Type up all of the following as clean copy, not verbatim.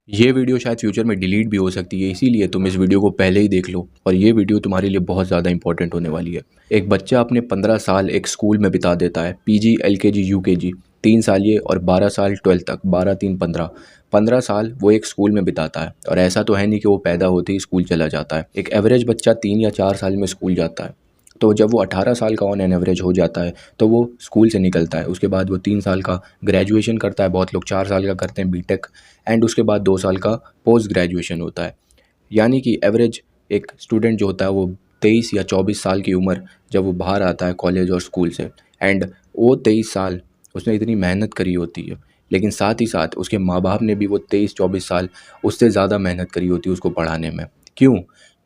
ये वीडियो शायद फ्यूचर में डिलीट भी हो सकती है, इसीलिए तुम इस वीडियो को पहले ही देख लो और ये वीडियो तुम्हारे लिए बहुत ज़्यादा इंपॉर्टेंट होने वाली है। एक बच्चा अपने 15 साल एक स्कूल में बिता देता है, पीजी, एलकेजी, यूकेजी, 3 साल ये और 12 साल 12th तक, 12 3 15, 15 साल वो एक स्कूल में बिताता है। और ऐसा तो है नहीं कि वो पैदा होते ही स्कूल चला जाता है। एक एवरेज बच्चा 3 या 4 साल में स्कूल जाता है। तो जब वो 18 साल का ऑन एन एवरेज हो जाता है तो वो स्कूल से निकलता है। उसके बाद वो 3 साल का ग्रेजुएशन करता है, बहुत लोग 4 साल का करते हैं बीटेक, एंड उसके बाद 2 साल का पोस्ट ग्रेजुएशन होता है। यानी कि एवरेज एक स्टूडेंट जो होता है वो 23 या 24 साल की उम्र जब वो बाहर आता है कॉलेज और स्कूल से, एंड वो 23 साल उसने इतनी मेहनत करी होती है, लेकिन साथ ही साथ उसके माँ बाप ने भी वो 23-24 साल उससे ज़्यादा मेहनत करी होती है उसको पढ़ाने में। क्यों?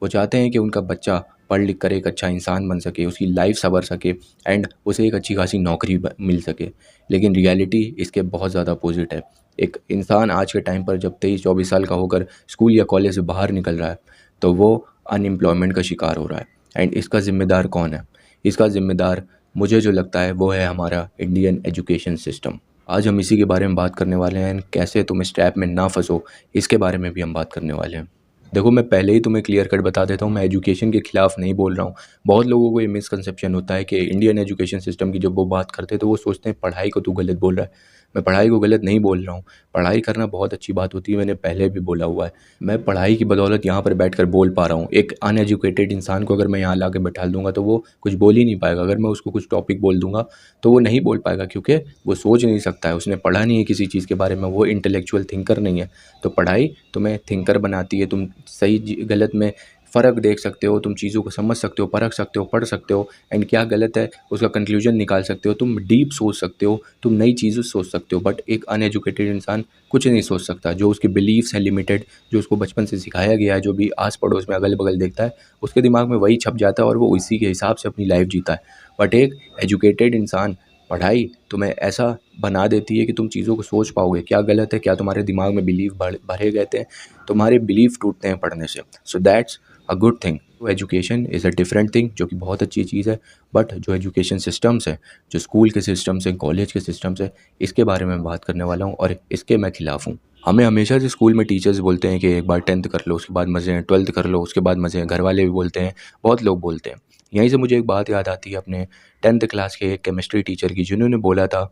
वो चाहते हैं कि उनका बच्चा पढ़ लिख कर एक अच्छा इंसान बन सके, उसकी लाइफ संवर सके, एंड उसे एक अच्छी खासी नौकरी मिल सके। लेकिन रियलिटी इसके बहुत ज़्यादा अपोजिट है। एक इंसान आज के टाइम पर जब 23-24 साल का होकर स्कूल या कॉलेज से बाहर निकल रहा है तो वो अनएम्प्लॉयमेंट का शिकार हो रहा है। एंड इसका ज़िम्मेदार कौन है? इसका ज़िम्मेदार मुझे जो लगता है वो है हमारा इंडियन एजुकेशन सिस्टम। आज हम इसी के बारे में बात करने वाले हैं, कैसे तुम इस ट्रैप में ना फंसो इसके बारे में भी हम बात करने वाले हैं। देखो, मैं पहले ही तुम्हें क्लियर कट बता देता हूँ, मैं एजुकेशन के खिलाफ नहीं बोल रहा हूँ। बहुत लोगों को ये मिसकंसेप्शन होता है कि इंडियन एजुकेशन सिस्टम की जब वो बात करते हैं तो वो सोचते हैं पढ़ाई को तू गलत बोल रहा है। मैं पढ़ाई को गलत नहीं बोल रहा हूँ। पढ़ाई करना बहुत अच्छी बात होती है, मैंने पहले भी बोला हुआ है। मैं पढ़ाई की बदौलत यहाँ पर बैठकर बोल पा रहा हूँ। एक अनएजुकेटेड इंसान को अगर मैं यहाँ ला के बैठा दूंगा तो वो कुछ बोल ही नहीं पाएगा। अगर मैं उसको कुछ टॉपिक बोल दूंगा तो वो नहीं बोल पाएगा, क्योंकि वो सोच नहीं सकता है, उसने पढ़ा नहीं है किसी चीज़ के बारे में, वो इंटेलेक्चुअल थिंकर नहीं है। तो पढ़ाई तुम्हें थिंकर बनाती है। तुम सही गलत में फ़र्क देख सकते हो, तुम चीज़ों को समझ सकते हो, परख सकते हो, पढ़ सकते हो, एंड क्या गलत है उसका कंक्लूजन निकाल सकते हो। तुम डीप सोच सकते हो, तुम नई चीज़ें सोच सकते हो। बट एक अनएजुकेटेड इंसान कुछ नहीं सोच सकता। जो उसके बिलीव्स हैं लिमिटेड, जो उसको बचपन से सिखाया गया है, जो भी आस पड़ोस में अगल बगल देखता है उसके दिमाग में वही छप जाता है और वो उसी के हिसाब से अपनी लाइफ जीता है। बट एक एजुकेटेड इंसान, पढ़ाई तुम्हें ऐसा बना देती है कि तुम चीज़ों को सोच पाओगे, क्या गलत है, क्या तुम्हारे दिमाग में बिलीव भरे गए थे, तुम्हारे बिलीव टूटते हैं पढ़ने से। So that's a good thing. तो education is a different thing, जो कि बहुत अच्छी चीज़ है। बट जो एजुकेशन सिस्टम्स है, जो स्कूल के सिस्टम्स हैं, कॉलेज के सिस्टम्स हैं, इसके बारे में बात करने वाला हूँ और इसके मैं खिलाफ हूँ। हमें हमेशा से स्कूल में टीचर्स बोलते हैं कि एक बार 10th कर लो, उसके बाद मज़े हैं, 12th कर लो, उसके बाद मज़े हैं। घर वाले भी बोलते हैं, बहुत लोग बोलते हैं। यहीं से मुझे एक बात याद आती है अपने 10th क्लास के एक केमिस्ट्री टीचर की, जिन्होंने बोला था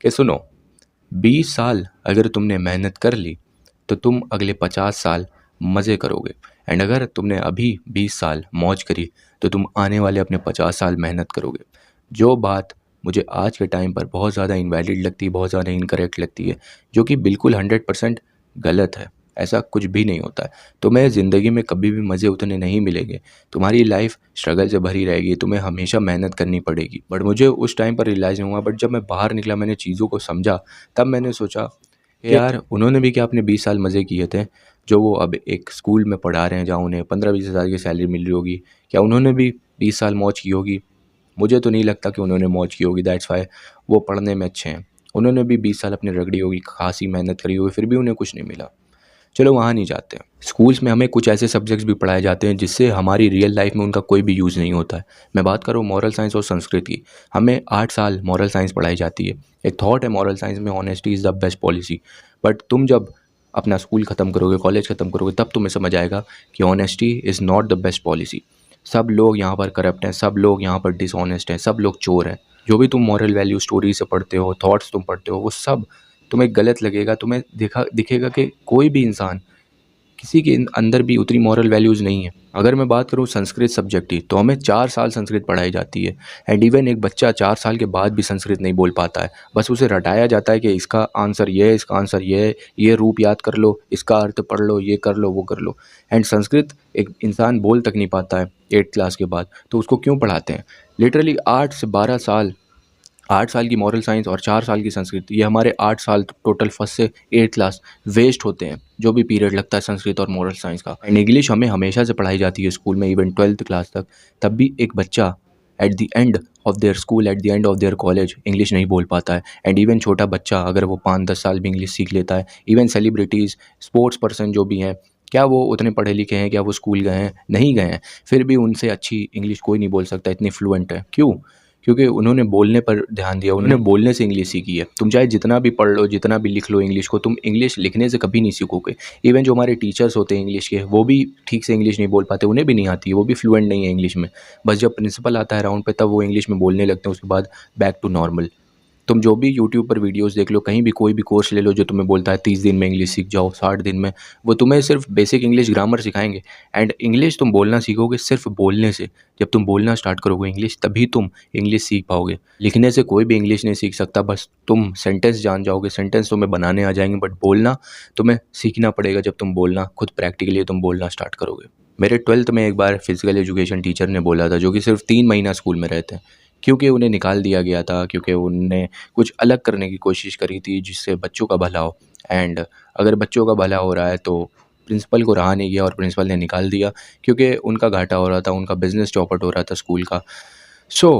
कि सुनो, 20 साल अगर तुमने मेहनत कर ली तो तुम अगले 50 साल मज़े करोगे, एंड अगर तुमने अभी 20 साल मौज करी तो तुम आने वाले अपने 50 साल मेहनत करोगे। जो बात मुझे आज के टाइम पर बहुत ज़्यादा इनवैलिड लगती है, बहुत ज़्यादा इनकरेक्ट लगती है, जो कि बिल्कुल 100% गलत है। ऐसा कुछ भी नहीं होता है। तुम्हें ज़िंदगी में कभी भी मज़े उतने नहीं मिलेंगे। तुम्हारी लाइफ स्ट्रगल से भरी रहेगी, तुम्हें हमेशा मेहनत करनी पड़ेगी। बट मुझे उस टाइम पर रियलाइज़ नहीं हुआ, बट जब मैं बाहर निकला, मैंने चीज़ों को समझा, तब मैंने सोचा कि यार उन्होंने भी क्या अपने 20 साल मज़े किए थे, जो वो अब एक स्कूल में पढ़ा रहे हैं जहाँ उन्हें 15-20 हज़ार की सैलरी मिल रही होगी। क्या उन्होंने भी 20 साल मौज की होगी? मुझे तो नहीं लगता कि उन्होंने मौज की होगी। दैट्स वाई वो पढ़ने में अच्छे हैं। उन्होंने भी 20 साल अपनी रगड़ी होगी, खासी मेहनत करी होगी, फिर भी उन्हें कुछ नहीं मिला। चलो वहाँ नहीं जाते हैं। स्कूल्स में हमें कुछ ऐसे सब्जेक्ट्स भी पढ़ाए जाते हैं जिससे हमारी रियल लाइफ में उनका कोई भी यूज़ नहीं होता है। मैं बात करूँ मॉरल साइंस और संस्कृत की। हमें 8 साल मॉरल साइंस पढ़ाई जाती है। एक थॉट है मॉरल साइंस में, honesty is the best policy. But तुम जब अपना स्कूल ख़त्म करोगे, कॉलेज ख़त्म करोगे, तब तुम्हें समझ आएगा कि honesty is not the best policy. सब लोग यहाँ पर करप्ट हैं, सब लोग यहाँ पर डिसऑनेस्ट हैं, सब लोग चोर हैं। जो भी तुम मॉरल वैल्यू स्टोरी से पढ़ते हो, थॉट्स तुम पढ़ते हो, वो सब तुम्हें गलत लगेगा। तुम्हें दिखेगा कि कोई भी इंसान, किसी के अंदर भी उतनी मॉरल वैल्यूज़ नहीं है। अगर मैं बात करूँ संस्कृत सब्जेक्ट की, तो हमें 4 साल संस्कृत पढ़ाई जाती है, एंड इवन एक बच्चा 4 साल के बाद भी संस्कृत नहीं बोल पाता है। बस उसे रटाया जाता है कि इसका आंसर ये है, इसका आंसर ये है, ये रूप याद कर लो, इसका अर्थ पढ़ लो, ये कर लो, वो कर लो। एंड संस्कृत एक इंसान बोल तक नहीं पाता है 8th क्लास के बाद, तो उसको क्यों पढ़ाते हैं? लिटरली 8 से 12 साल, 8 साल की मॉरल साइंस और 4 साल की संस्कृत, ये हमारे 8 साल टोटल फर्स्ट से 8th क्लास वेस्ट होते हैं, जो भी पीरियड लगता है संस्कृत और मॉरल साइंस का। एंड इंग्लिश हमें हमेशा से पढ़ाई जाती है स्कूल में, इवन 12th क्लास तक। तब भी एक बच्चा at the end of their school, at the end of their college English नहीं बोल पाता है। एंड इवन छोटा बच्चा अगर वो 5-10 साल भी इंग्लिश सीख लेता है, इवन सेलिब्रिटीज़, स्पोर्ट्स पर्सन जो भी हैं, क्या वो उतने पढ़े लिखे हैं? क्या वो स्कूल गए हैं? नहीं गए हैं, फिर भी उनसे अच्छी इंग्लिश कोई नहीं बोल सकता, इतनी फ्लुएंट है। क्यों? क्योंकि उन्होंने बोलने पर ध्यान दिया, उन्होंने बोलने से इंग्लिश सीखी है। तुम चाहे जितना भी पढ़ लो, जितना भी लिख लो इंग्लिश को, तुम इंग्लिश लिखने से कभी नहीं सीखोगे। इवन जो हमारे टीचर्स होते हैं इंग्लिश के, वो भी ठीक से इंग्लिश नहीं बोल पाते, उन्हें भी नहीं आती, वो भी फ्लुएंट नहीं है इंग्लिश में। बस जब प्रिंसिपल आता है राउंड पे तब वो इंग्लिश में बोलने लगते हैं, उसके बाद बैक टू नॉर्मल। तुम जो भी यूट्यूब पर वीडियोस देख लो, कहीं भी कोई भी कोर्स ले लो जो तुम्हें बोलता है 30 दिन में इंग्लिश सीख जाओ, 60 दिन में, वो तुम्हें सिर्फ बेसिक इंग्लिश ग्रामर सिखाएंगे। एंड इंग्लिश तुम बोलना सीखोगे सिर्फ बोलने से। जब तुम बोलना स्टार्ट करोगे इंग्लिश, तभी तुम इंग्लिश सीख पाओगे। लिखने से कोई भी इंग्लिश नहीं सीख सकता, बस तुम सेंटेंस जान जाओगे, सेंटेंस तुम्हें बनाने आ जाएंगे, बट बोलना तुम्हें सीखना पड़ेगा। जब तुम बोलना खुद प्रैक्टिकली तुम बोलना स्टार्ट करोगे। मेरे 12th में एक बार फिजिकल एजुकेशन टीचर ने बोला था, जो कि सिर्फ 3 महीना स्कूल में रहते हैं, क्योंकि उन्हें निकाल दिया गया था, क्योंकि उनने कुछ अलग करने की कोशिश करी थी जिससे बच्चों का भला हो। एंड अगर बच्चों का भला हो रहा है तो प्रिंसिपल को रहा नहीं गया और प्रिंसिपल ने निकाल दिया, क्योंकि उनका घाटा हो रहा था, उनका बिजनेस चौपट हो रहा था स्कूल का। सो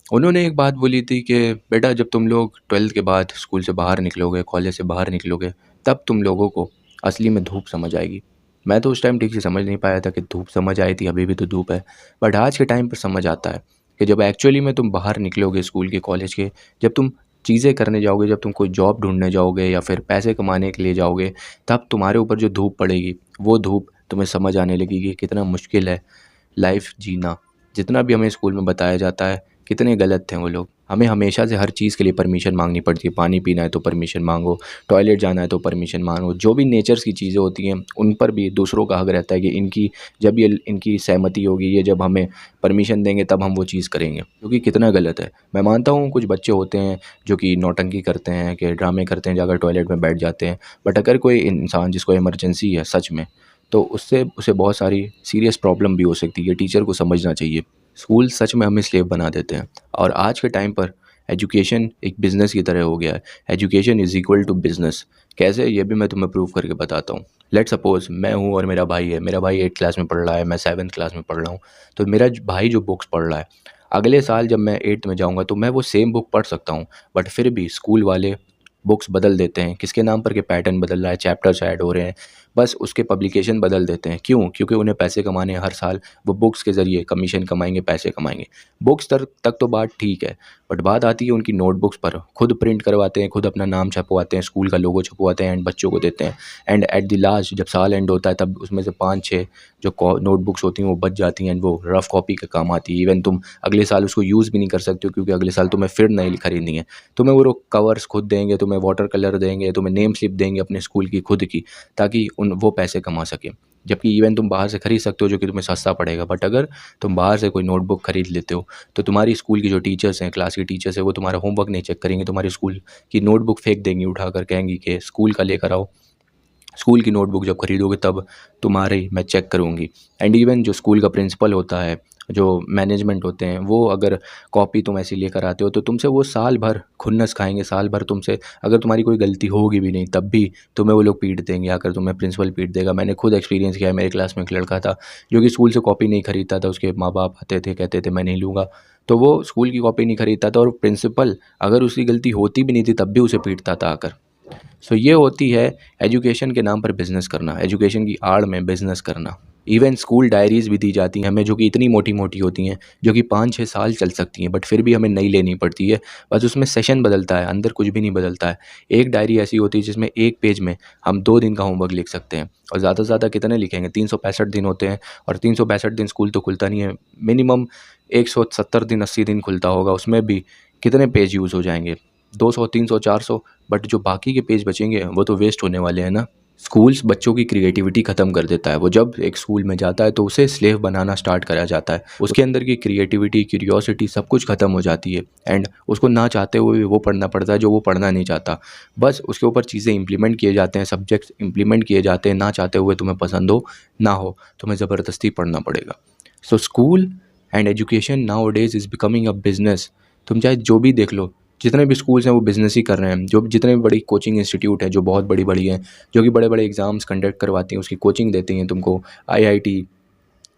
उन्होंने एक बात बोली थी कि बेटा, जब तुम लोग 12th के बाद स्कूल से बाहर निकलोगे, कॉलेज से बाहर निकलोगे, तब तुम लोगों को असली में धूप समझ आएगी। मैं तो उस टाइम ठीक से समझ नहीं पाया था कि धूप समझ आई थी, अभी भी तो धूप है। बट आज के टाइम पर समझ आता है कि जब एक्चुअली में तुम बाहर निकलोगे स्कूल के, कॉलेज के, जब तुम चीज़ें करने जाओगे, जब तुम कोई जॉब ढूंढने जाओगे या फिर पैसे कमाने के लिए जाओगे, तब तुम्हारे ऊपर जो धूप पड़ेगी, वो धूप तुम्हें समझ आने लगेगी कि कितना मुश्किल है लाइफ जीना। जितना भी हमें स्कूल में बताया जाता है, कितने गलत थे वो लोग। हमें हमेशा से हर चीज़ के लिए परमिशन मांगनी पड़ती है। पानी पीना है तो परमिशन मांगो, टॉयलेट जाना है तो परमिशन मांगो। जो भी नेचर्स की चीज़ें होती हैं उन पर भी दूसरों का हक रहता है कि इनकी जब ये इनकी सहमति होगी, ये जब हमें परमिशन देंगे तब हम वो चीज़ करेंगे, क्योंकि कितना गलत है। मैं मानता हूँ कुछ बच्चे होते हैं जो कि नौटंकी करते हैं, कि ड्रामे करते हैं, जाकर टॉयलेट में बैठ जाते हैं। बट अगर कोई इंसान जिसको इमरजेंसी है सच में, तो उससे उसे बहुत सारी सीरियस प्रॉब्लम भी हो सकती है। टीचर को समझना चाहिए। स्कूल सच में हमें स्लेव बना देते हैं, और आज के टाइम पर एजुकेशन एक बिज़नेस की तरह हो गया है। Education is equal to business. कैसे, ये भी मैं तुम्हें प्रूव करके बताता हूँ। लेट्स सपोज मैं हूँ और मेरा भाई है। मेरा भाई 8th क्लास में पढ़ रहा है, मैं 7th क्लास में पढ़ रहा हूँ। तो मेरा भाई जो बुक्स पढ़ रहा है, अगले साल जब मैं 8th में जाऊँगा तो मैं वो सेम बुक पढ़ सकता हूँ। बट फिर भी स्कूल वाले बुक्स बदल देते हैं। किसके नाम पर? के पैटर्न बदल रहा है, चैप्टर्स ऐड हो रहे हैं, बस उसके पब्लिकेशन बदल देते हैं। क्यों? क्योंकि उन्हें पैसे कमाने हैं। हर साल वो बुक्स के ज़रिए कमीशन कमाएंगे, पैसे कमाएंगे। बुक्स तक तो बात ठीक है, बट बात आती है उनकी नोटबुक्स पर। खुद प्रिंट करवाते हैं, खुद अपना नाम छपवाते हैं, स्कूल का लोगो छपवाते हैं एंड बच्चों को देते हैं। एंड एट द लास्ट जब साल एंड होता है, तब उसमें से 5-6 जो नोटबुक्स होती हैं वो बच जाती हैं एंड वो रफ कॉपी के काम आती है। इवन तुम अगले साल उसको यूज़ भी नहीं कर सकते हो, क्योंकि अगले साल तुम्हें फिर नई खरीदनी है। तुम्हें वो लोग कवर्स खुद देंगे, तुम्हें वाटर कलर देंगे, तुम्हें नेम स्लिप देंगे अपने स्कूल की खुद की, ताकि वो पैसे कमा सके। जबकि इवन तुम बाहर से खरीद सकते हो, जो कि तुम्हें सस्ता पड़ेगा। बट अगर तुम बाहर से कोई नोटबुक खरीद लेते हो, तो तुम्हारी स्कूल की जो टीचर्स हैं, क्लास के टीचर्स हैं, वो तुम्हारा होमवर्क नहीं चेक करेंगे, तुम्हारी स्कूल की नोटबुक फेंक देंगी उठाकर, कहेंगी कि स्कूल का लेकर आओ। स्कूल की नोटबुक जब खरीदोगे तब तुम्हारी मैं चेक करूँगी। एंड इवन जो स्कूल का प्रिंसिपल होता है, जो मैनेजमेंट होते हैं, वो अगर कॉपी तुम ऐसी लेकर आते हो तो तुमसे वो साल भर खुन्नस खाएंगे। साल भर तुमसे, अगर तुम्हारी कोई गलती होगी भी नहीं तब भी तुम्हें वो लोग पीट देंगे, आकर तुम्हें प्रिंसिपल पीट देगा। मैंने खुद एक्सपीरियंस किया है। मेरे क्लास में एक लड़का था जो कि स्कूल से कॉपी नहीं खरीदता था। उसके माँ बाप आते थे, कहते थे मैं नहीं लूँगा, तो वो स्कूल की कॉपी नहीं खरीदता था, और प्रिंसिपल अगर उसकी गलती होती भी नहीं थी तब भी उसे पीटता था आकर। सो ये होती है एजुकेशन के नाम पर बिज़नेस करना, एजुकेशन की आड़ में बिज़नेस करना। इवन स्कूल डायरीज़ भी दी जाती हैं हमें, जो कि इतनी मोटी मोटी होती हैं, जो कि 5-6 साल चल सकती हैं, बट फिर भी हमें नई लेनी पड़ती है। बस उसमें सेशन बदलता है, अंदर कुछ भी नहीं बदलता है। एक डायरी ऐसी होती है जिसमें एक पेज में हम 2 दिन का होमवर्क लिख सकते हैं, और ज़्यादा से ज़्यादा कितने लिखेंगे? 365 दिन होते हैं, और 365 दिन स्कूल तो खुलता नहीं है। मिनिमम 170 दिन, 80 दिन खुलता होगा। उसमें भी कितने पेज यूज़ हो जाएंगे? 200, 300, 400। बट जो बाकी के पेज बचेंगे वो तो वेस्ट होने वाले हैं ना। स्कूल्स बच्चों की क्रिएटिविटी ख़त्म कर देता है। वो जब एक स्कूल में जाता है तो उसे स्लेव बनाना स्टार्ट करा जाता है। उसके अंदर की क्रिएटिविटी, क्यूरियोसिटी सब कुछ ख़त्म हो जाती है, एंड उसको ना चाहते हुए भी वो पढ़ना पड़ता है जो वो पढ़ना नहीं चाहता। बस उसके ऊपर चीज़ें इंप्लीमेंट किए जाते हैं, सब्जेक्ट्स इंप्लीमेंट किए जाते हैं, ना चाहते हुए, तुम्हें पसंद हो ना हो, तुम्हें ज़बरदस्ती पढ़ना पड़ेगा। So school and education now days is becoming a business. तुम चाहे जो भी देख लो, जितने भी स्कूल्स हैं वो बिज़नेस ही कर रहे हैं। जो जितने भी बड़ी कोचिंग इंस्टीट्यूट है जो बहुत बड़ी बड़ी हैं, जो कि बड़े बड़े एग्ज़ाम्स कंडक्ट करवाती हैं, उसकी कोचिंग देती हैं तुमको, आईआईटी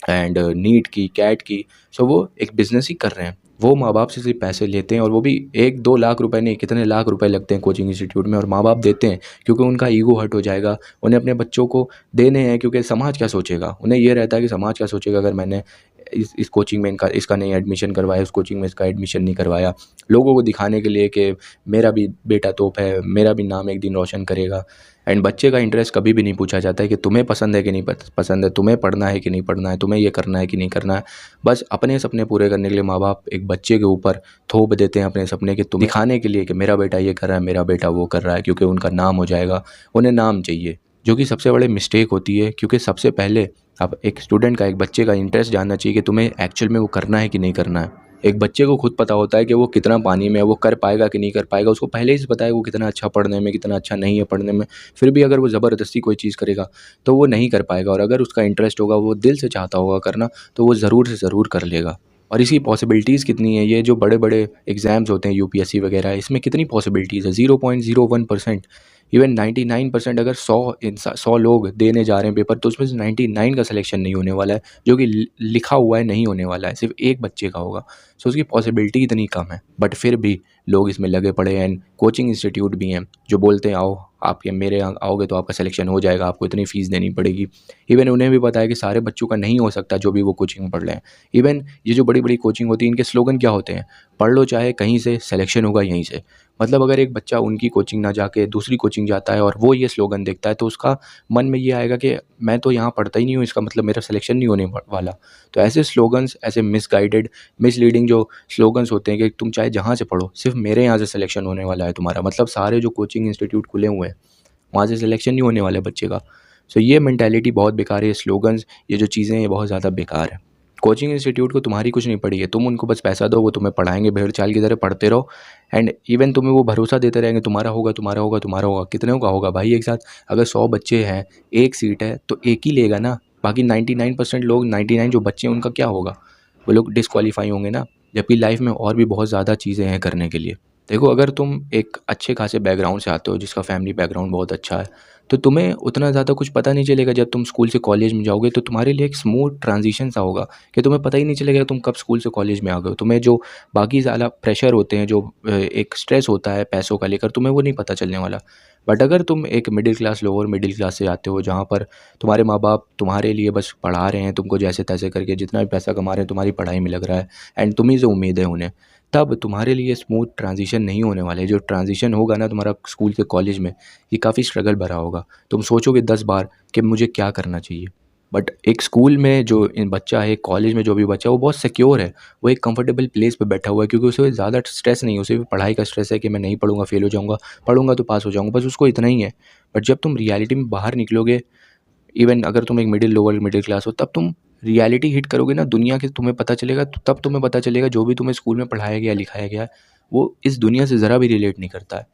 एंड नीट की, कैट की। सो वो एक बिज़नेस ही कर रहे हैं। वो माँ बाप से सिर्फ पैसे लेते हैं, और वो भी 1-2 लाख रुपए नहीं, कितने लाख रुपए लगते हैं कोचिंग इंस्टीट्यूट में, और माँ बाप देते हैं क्योंकि उनका ईगो हर्ट हो जाएगा। उन्हें अपने बच्चों को देने हैं, क्योंकि समाज क्या सोचेगा। उन्हें ये रहता है कि समाज क्या सोचेगा अगर मैंने इस कोचिंग में इसका नहीं एडमिशन करवाया, उस कोचिंग में इसका एडमिशन नहीं करवाया, लोगों को दिखाने के लिए कि मेरा भी बेटा तोप है, मेरा भी नाम एक दिन रोशन करेगा। एंड बच्चे का इंटरेस्ट कभी भी नहीं पूछा जाता है कि तुम्हें पसंद है कि नहीं पसंद है, तुम्हें पढ़ना है कि नहीं पढ़ना है, तुम्हें ये करना है कि नहीं करना है। बस अपने सपने पूरे करने के लिए माँ बाप एक बच्चे के ऊपर थोप देते हैं अपने सपने के, तुम दिखाने के लिए कि मेरा बेटा ये कर रहा है, मेरा बेटा वो कर रहा है, क्योंकि उनका नाम हो जाएगा, उन्हें नाम चाहिए, जो कि सबसे बड़ी मिस्टेक होती है। क्योंकि सबसे पहले अब एक स्टूडेंट का, एक बच्चे का इंटरेस्ट जानना चाहिए कि तुम्हें एक्चुअल में वो करना है कि नहीं करना है। एक बच्चे को खुद पता होता है कि वो कितना पानी में है, वो कर पाएगा कि नहीं कर पाएगा, उसको पहले ही से पता है वो कितना अच्छा पढ़ने में, कितना अच्छा नहीं है पढ़ने में। फिर भी अगर वो ज़बरदस्ती कोई चीज़ करेगा तो वो नहीं कर पाएगा, और अगर उसका इंटरेस्ट होगा, वो दिल से चाहता होगा करना, तो वो ज़रूर से ज़रूर कर लेगा। और इसकी पॉसिबिलिटीज़ कितनी है, ये जो बड़े बड़े एग्ज़ाम्स होते हैं यूपीएससी वगैरह, इसमें कितनी पॉसिबिलिटीज़ है, 0.01%। इवन 99%, अगर 100 लोग देने जा रहे हैं पेपर, तो उसमें से 99 का सिलेक्शन नहीं होने वाला है, जो कि लिखा हुआ है नहीं होने वाला है, सिर्फ एक बच्चे का होगा। सो उसकी पॉसिबिलिटी इतनी कम है, बट फिर भी लोग इसमें लगे पड़े हैं। एंड कोचिंग इंस्टीट्यूट भी हैं जो बोलते हैं आओ, आप ये मेरे यहाँ आओगे तो आपका सिलेक्शन हो जाएगा, आपको इतनी फ़ीस देनी पड़ेगी। इवन उन्हें भी पता है कि सारे बच्चों का नहीं हो सकता जो भी वो कोचिंग में पढ़ रहे हैं। इवन ये जो बड़ी बड़ी कोचिंग होती है, इनके स्लोगन क्या होते हैं, पढ़ लो चाहे कहीं से, सिलेक्शन होगा यहीं से। मतलब अगर एक बच्चा उनकी कोचिंग ना जाके दूसरी कोचिंग जाता है और वो ये स्लोगन देखता है, तो उसका मन में ये आएगा कि मैं तो यहाँ पढ़ता ही नहीं हूँ, इसका मतलब मेरा सिलेक्शन नहीं होने वाला। तो ऐसे स्लोगन्स, ऐसे मिसगाइडेड, मिसलीडिंग जो स्लोगन्स होते हैं कि तुम चाहे जहाँ से पढ़ो, सिर्फ मेरे यहाँ से सिलेक्शन होने वाला है तुम्हारा, मतलब सारे जो कोचिंग इंस्टीट्यूट खुले हुए हैं वहाँ से सिलेक्शन नहीं होने वाला है बच्चे का। सो ये मेंटालिटी बहुत बेकार है, ये स्लोगन्स, ये जो चीज़ें हैं, ये बहुत ज़्यादा बेकार है। कोचिंग इंस्टीट्यूट को तुम्हारी कुछ नहीं पड़ी है, तुम उनको बस पैसा दो, वो तुम्हें पढ़ाएंगे, भेड़ चाल की तरह पढ़ते रहो। एंड इवन तुम्हें वो भरोसा देते रहेंगे तुम्हारा होगा, तुम्हारा होगा, तुम्हारा होगा। कितने का होगा भाई एक साथ? अगर 100 बच्चे हैं, एक सीट है, तो एक ही लेगा ना, बाकी 99% लोग, 99 जो बच्चे हैं उनका क्या होगा? वो लोग डिस्क्वालीफाई होंगे ना। जबकि लाइफ में और भी बहुत ज़्यादा चीज़ें हैं करने के लिए। देखो, अगर तुम एक अच्छे खासे बैकग्राउंड से आते हो, जिसका फैमिली बैकग्राउंड बहुत अच्छा है, तो तुम्हें उतना ज़्यादा कुछ पता नहीं चलेगा। जब तुम स्कूल से कॉलेज में जाओगे तो तुम्हारे लिए एक स्मूथ ट्रांजिशन सा होगा कि तुम्हें पता ही नहीं चलेगा तुम कब स्कूल से कॉलेज में आ गए हो। तुम्हें जो बाकी ज़्यादा प्रेशर होते हैं, जो एक स्ट्रेस होता है पैसों का लेकर, तुम्हें वो नहीं पता चलने वाला। बट अगर तुम एक middle class, lower middle class से आते हो, जहाँ पर तुम्हारे माँ बाप तुम्हारे लिए बस पढ़ा रहे हैं तुमको, जैसे तैसे करके जितना भी पैसा कमा रहे हैं तुम्हारी पढ़ाई में लग रहा है, एंड तुम्हीं से उम्मीद है उन्हें, तब तुम्हारे लिए स्मूथ ट्रांजिशन नहीं होने वाला है। जो ट्रांजिशन होगा ना तुम्हारा स्कूल से कॉलेज में, ये काफ़ी स्ट्रगल भरा होगा। तुम सोचोगे 10 बार कि मुझे क्या करना चाहिए। बट एक स्कूल में जो इन बच्चा है, कॉलेज में जो भी बच्चा है, वो बहुत सिक्योर है, वो एक कंफर्टेबल प्लेस पे बैठा हुआ है, क्योंकि उसे ज़्यादा स्ट्रेस नहीं है। उसे भी पढ़ाई का स्ट्रेस है कि मैं नहीं पढ़ूंगा फेल हो जाऊंगा, पढ़ूंगा तो पास हो जाऊंगा, बस उसको इतना ही है। बट जब तुम रियलिटी में बाहर निकलोगे, इवन अगर तुम एक लोअर मिडिल क्लास हो, तब तुम रियलिटी हिट करोगे ना दुनिया के, तुम्हें पता चलेगा, तो तब तुम्हें पता चलेगा जो भी तुम्हें स्कूल में पढ़ाया गया, लिखाया गया है, वो इस दुनिया से ज़रा भी रिलेट नहीं करता है।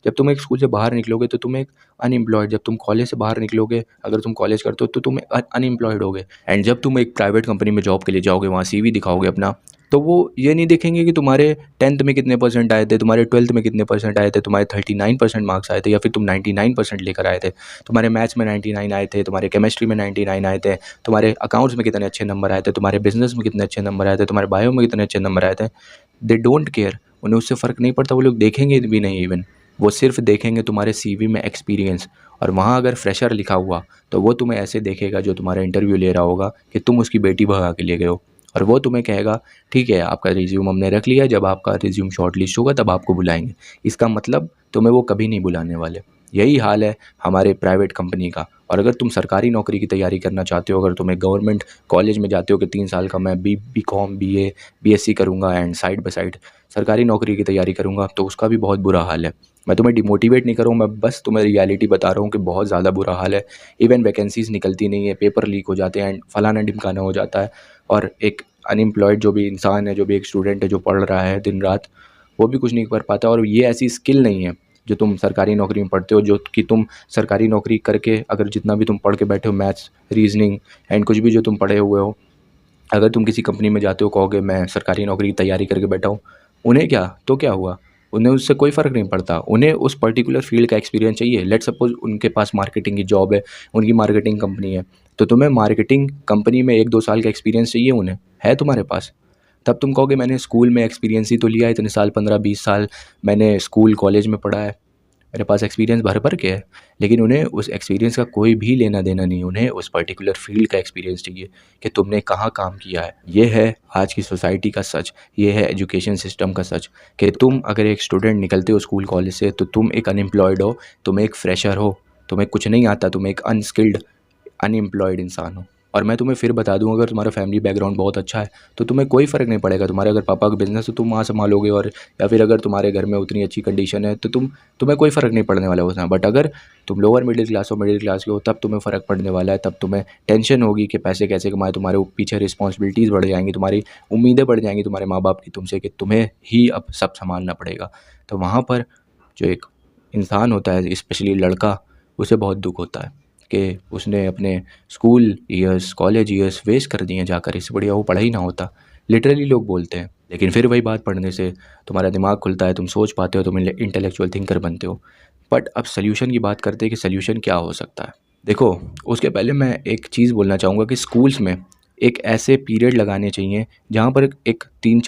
जब तुम एक स्कूल से बाहर निकलोगे तो तुम एक अनएम्प्लॉयड, जब तुम कॉलेज से बाहर निकलोगे, अगर तुम कॉलेज करते हो तो तुम अनएम्प्लॉयड होगे। एंड जब तुम एक प्राइवेट कंपनी में जॉब के लिए जाओगे, वहाँ सीवी दिखाओगे अपना, तो वो ये नहीं देखेंगे कि तुम्हारे 10th में कितने परसेंट आए थे, तुम्हारे 12th में कितने परसेंट आए थे, तुम्हारे 39% मार्क्स आए थे, या फिर तुम 99% लेकर आए थे, तुम्हारे मैथ्स में 99 आए थे, तुम्हारे केमिस्ट्री में 99 आए थे, तुम्हारे अकाउंट्स में कितने अच्छे नंबर आए थे, तुम्हारे बिजनेस में कितने अच्छे नंबर आए थे, तुम्हारे बायो में कितने अच्छे नंबर आए थे। दे डोंट केयर, उन्हें उससे फ़र्क नहीं पड़ता, वो लोग देखेंगे भी नहीं। इवन वो सिर्फ देखेंगे तुम्हारे सीवी में एक्सपीरियंस, और वहाँ अगर फ्रेशर लिखा हुआ तो वो तुम्हें ऐसे देखेगा, जो तुम्हारा इंटरव्यू ले रहा होगा, कि तुम उसकी बेटी भगा के ले गए हो, और वो तुम्हें कहेगा ठीक है आपका रिज्यूम हमने रख लिया, जब आपका रिज्यूम शॉर्ट लिस्ट होगा तब आपको बुलाएंगे। इसका मतलब तुम्हें वो कभी नहीं बुलाने वाले। यही हाल है हमारे प्राइवेट कंपनी का। और अगर तुम सरकारी नौकरी की तैयारी करना चाहते हो, अगर तुम एक गवर्नमेंट कॉलेज में जाते हो कि 3 साल का मैं बी.कॉम, बीए, बीएससी करूँगा एंड साइड बाय साइड सरकारी नौकरी की तैयारी करूँगा, तो उसका भी बहुत बुरा हाल है। मैं तुम्हें डिमोटिवेट नहीं करूँ, मैं बस तुम्हें रियलिटी बता रहा हूँ कि बहुत ज़्यादा बुरा हाल है। इवन वैकेंसीज़ निकलती नहीं है, पेपर लीक हो जाते हैं, एंड फलाना ढिमकाना हो जाता है। और एक अनएम्प्लॉयड जो भी इंसान है, जो भी एक स्टूडेंट है जो पढ़ रहा है दिन रात, वो भी कुछ नहीं कर पाता। और ये ऐसी स्किल नहीं है जो तुम सरकारी नौकरी में पढ़ते हो, जो कि तुम सरकारी नौकरी करके, अगर जितना भी तुम पढ़ के बैठे हो, मैथ्स, रीजनिंग एंड कुछ भी जो तुम पढ़े हुए हो, अगर तुम किसी कंपनी में जाते हो, कहोगे मैं सरकारी नौकरी की तैयारी करके बैठा हूँ, उन्हें क्या, तो क्या हुआ, उन्हें उससे कोई फ़र्क नहीं पड़ता। उन्हें उस पर्टिकुलर फील्ड का एक्सपीरियंस चाहिए। लेट्स सपोज उनके पास मार्केटिंग की जॉब है, उनकी मार्केटिंग कंपनी है, तो तुम्हें मार्केटिंग कंपनी में 1-2 साल का एक्सपीरियंस चाहिए, उन्हें है तुम्हारे पास? तब तुम कहोगे मैंने स्कूल में एक्सपीरियंस ही तो लिया है इतने साल, 15-20 साल मैंने स्कूल कॉलेज में पढ़ा है। मेरे पास एक्सपीरियंस भर भर के है, लेकिन उन्हें उस एक्सपीरियंस का कोई भी लेना देना नहीं। उन्हें उस पर्टिकुलर फील्ड का एक्सपीरियंस चाहिए कि तुमने कहाँ काम किया है। ये है आज की सोसाइटी का सच, ये है एजुकेशन सिस्टम का सच कि तुम अगर एक स्टूडेंट निकलते हो स्कूल कॉलेज से तो तुम एक अनएम्प्लॉयड हो, तुम एक फ्रेशर हो, तुम्हें कुछ नहीं आता, तुम एक अनस्किल्ड अनएम्प्लॉयड इंसान हो। और मैं तुम्हें फिर बता दूं, अगर तुम्हारा फैमिली बैकग्राउंड बहुत अच्छा है तो तुम्हें कोई फ़र्क नहीं पड़ेगा। तुम्हारे अगर पापा का बिज़नेस है तो तुम वहाँ संभालोगे, और या फिर अगर तुम्हारे घर में उतनी अच्छी कंडीशन है तो तुम्हें कोई फ़र्क नहीं पड़ने वाला उसमें। बट अगर तुम लोअर मिडिल क्लास हो, मिडिल क्लास के हो, तब तुम्हें फ़र्क पड़ने वाला है। तब तुम्हें टेंशन होगी कि पैसे कैसे कमाए, तुम्हारे पीछे रिस्पॉन्सिबिलिटीज़ बढ़ जाएंगी, तुम्हारी उम्मीदें बढ़ जाएंगी तुम्हारे माँ बाप की तुमसे कि तुम्हें ही अब सब संभालना पड़ेगा। तो वहाँ पर जो एक इंसान होता है, स्पेशली लड़का, उसे बहुत दुख होता है कि उसने अपने school years, college years waste कर दिए जाकर, इससे बढ़िया वो पढ़ा ही ना होता। लिटरली लोग बोलते हैं, लेकिन फिर वही बात, पढ़ने से तुम्हारा दिमाग खुलता है, तुम सोच पाते हो, तुम इंटेलेक्चुअल थिंकर बनते हो। बट अब सल्यूशन की बात करते हैं कि सल्यूशन क्या हो सकता है। देखो, उसके पहले मैं एक चीज़ बोलना चाहूँगा कि स्कूल्स में एक ऐसे पीरियड लगाने चाहिए जहाँ पर एक तीन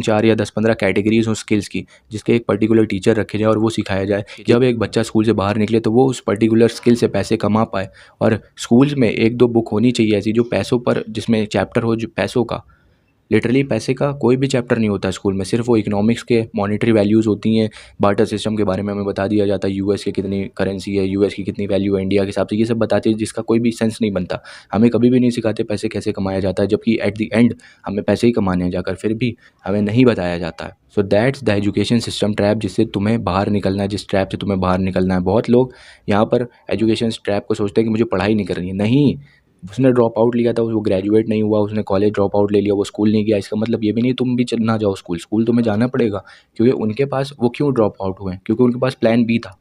चार या 10-15 कैटेगरीज हों स्किल्स की, जिसके एक पर्टिकुलर टीचर रखे जाए और वो सिखाया जाए कि जब एक बच्चा स्कूल से बाहर निकले तो वो उस पर्टिकुलर स्किल से पैसे कमा पाए। और स्कूल्स में 1-2 बुक होनी चाहिए ऐसी जो पैसों पर, जिसमें चैप्टर हो जो पैसों का, लिटरली पैसे का कोई भी चैप्टर नहीं होता स्कूल में, सिर्फ वो इकोनॉमिक्स के मॉनेटरी वैल्यूज़ होती हैं। बार्टर सिस्टम के बारे में हमें बता दिया जाता है, यूएस की कितनी करेंसी है, यूएस की कितनी वैल्यू है इंडिया के हिसाब से, ये सब बताते हैं जिसका कोई भी सेंस नहीं बनता। हमें कभी भी नहीं सिखाते पैसे कैसे कमाया जाता है, जबकि एट द एंड हमें पैसे ही कमाने हैं जाकर, फिर भी हमें नहीं बताया जाता है। So that's the education system trap, जिससे तुम्हें बाहर निकलना है, जिस ट्रैप से तुम्हें बाहर निकलना है। बहुत लोग यहाँ पर एजुकेशन ट्रैप को सोचते हैं कि मुझे पढ़ाई नहीं करनी है। नहीं, उसने ड्रॉप आउट लिया था, वो ग्रेजुएट नहीं हुआ, उसने कॉलेज ड्रॉप आउट ले लिया, वो स्कूल नहीं गया, इसका मतलब ये भी नहीं तुम भी ना जाओ स्कूल तुम्हें जाना पड़ेगा। क्योंकि उनके पास, वो क्यों ड्रॉप आउट हुए, क्योंकि उनके पास प्लान बी था।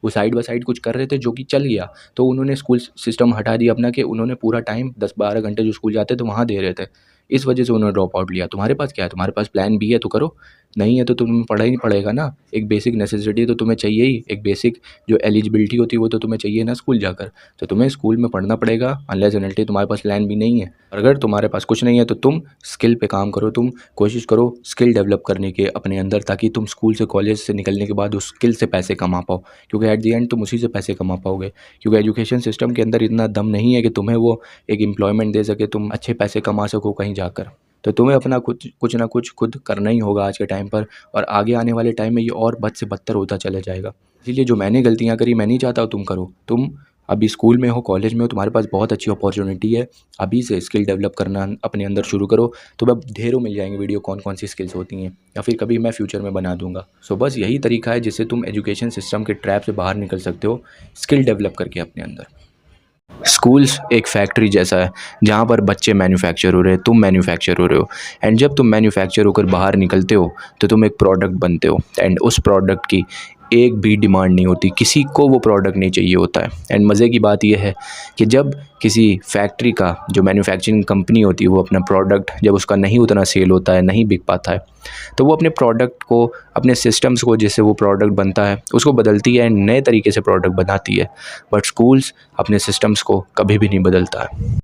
वो साइड बाय साइड कुछ कर रहे थे जो कि चल गया, तो उन्होंने स्कूल सिस्टम हटा दिया अपना, कि उन्होंने पूरा टाइम 10-12 घंटे जो स्कूल जाते थे वहाँ दे रहे थे। इस वजह से उन्होंने ड्रॉप आउट लिया। तुम्हारे पास क्या है? तुम्हारे पास प्लान बी है तो करो, नहीं है तो तुम्हें पढ़ा ही नहीं पड़ेगा ना। एक बेसिक नेसेसिटी तो तुम्हें चाहिए ही, एक बेसिक जो एलिजिबिलिटी होती है वो तो तुम्हें चाहिए ना स्कूल जाकर। तो तुम्हें स्कूल में पढ़ना पड़ेगा, अनलेस एंड अनटिल तुम्हारे पास प्लान भी नहीं है। और अगर तुम्हारे पास कुछ नहीं है तो तुम स्किल पे काम करो, तुम कोशिश करो स्किल डेवलप करने के अपने अंदर, ताकि तुम स्कूल से कॉलेज से निकलने के बाद उस स्किल से पैसे कमा पाओ। क्योंकि एट द एंड तुम उसी से पैसे कमा पाओगे, क्योंकि एजुकेशन सिस्टम के अंदर इतना दम नहीं है कि तुम्हें वो एक एम्प्लॉयमेंट दे सके, तुम अच्छे पैसे कमा सको कहीं जाकर। तो तुम्हें अपना कुछ ना कुछ खुद करना ही होगा आज के टाइम पर, और आगे आने वाले टाइम में ये और बद से बदतर होता चला जाएगा। इसीलिए जो मैंने गलतियाँ करी, मैं नहीं चाहता तुम करो। तुम अभी स्कूल में हो, कॉलेज में हो, तुम्हारे पास बहुत अच्छी अपॉर्चुनिटी है, अभी से स्किल डेवलप करना अपने अंदर शुरू करो। तो अब ढेरों मिल जाएंगे वीडियो कौन कौन सी स्किल्स होती हैं, या फिर कभी मैं फ्यूचर में बना दूंगा। सो बस यही तरीका है जिससे तुम एजुकेशन सिस्टम के ट्रैप से बाहर निकल सकते हो, स्किल डेवलप करके अपने अंदर। स्कूल्स एक फैक्ट्री जैसा है जहाँ पर बच्चे मैन्युफैक्चर हो रहे हैं, तुम मैन्युफैक्चर हो रहे हो। एंड जब तुम मैन्युफैक्चर होकर बाहर निकलते हो तो तुम एक प्रोडक्ट बनते हो, एंड उस प्रोडक्ट की एक भी डिमांड नहीं होती, किसी को वो प्रोडक्ट नहीं चाहिए होता है। एंड मज़े की बात यह है कि जब किसी फैक्ट्री का, जो मैन्युफैक्चरिंग कंपनी होती है, वो अपना प्रोडक्ट जब उसका नहीं उतना सेल होता है, नहीं बिक पाता है, तो वो अपने प्रोडक्ट को, अपने सिस्टम्स को, जिससे वो प्रोडक्ट बनता है उसको बदलती है, नए तरीके से प्रोडक्ट बनाती है। बट स्कूल्स अपने सिस्टम्स को कभी भी नहीं बदलता है।